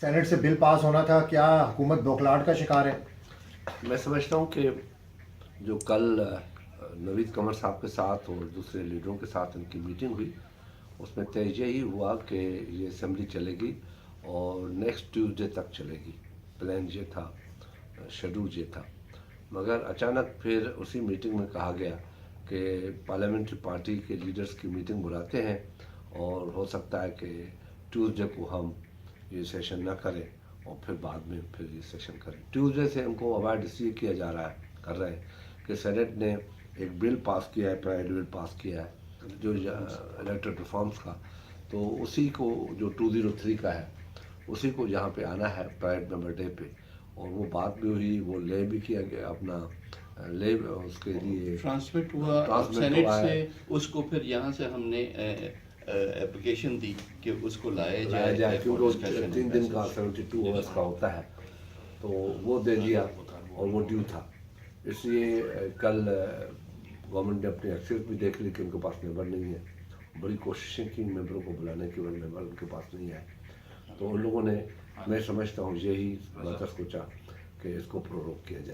Saint سے بل پاس ہونا تھا، کیا حکومت بوکھلاہٹ کا شکار ہے؟ میں سمجھتا ہوں کہ جو کل نوید قمر صاحب کے ساتھ اور دوسرے لیڈروں کے ساتھ ان کی میٹنگ ہوئی، اس میں طے یہی ہوا کہ یہ اسمبلی چلے گی اور نیکسٹ ٹیوزڈے تک چلے گی. پلان یہ تھا، شیڈول یہ تھا. مگر اچانک پھر اسی میٹنگ میں کہا گیا کہ پارلیمنٹری پارٹی کے لیڈرز کی میٹنگ بلاتے ہیں اور ہو سکتا ہے کہ ٹیوزڈے کو ہم یہ سیشن نہ کریں اور پھر بعد میں پھر یہ سیشن کریں. ٹیوزڈے سے ہم کو اوائڈ اس لیے کیا جا رہا ہے، کر رہے ہیں کہ سینٹ نے ایک بل پاس کیا ہے، پرائیویٹ بل پاس کیا ہے جو الیکٹرل ریفارمس کا، تو اسی کو جو 203 کا ہے اسی کو یہاں پہ آنا ہے پرائیویٹ ممبر ڈے پہ. اور وہ بات بھی ہوئی، وہ لے بھی کیا گیا، اپنا لے اس کے لیے ٹرانسمٹ ہوا سینٹ سے. اس کو پھر یہاں سے ہم نے اپلیکیشن دی کہ اس کو لایا جائے کیونکہ 3 دن کا 72 آورس کا ہوتا ہے، تو وہ دے دیا اور وہ ڈیو تھا. اس لیے کل گورنمنٹ نے اپنی ایکسیس بھی دیکھ لی کہ ان کے پاس ممبر نہیں ہے. بڑی کوششیں کی ممبروں کو بلانے کی، ممبر ان کے پاس نہیں آئے. تو ان لوگوں نے، میں سمجھتا ہوں یہی بہتر سوچا کہ اس کو پروروگ کیا جائے.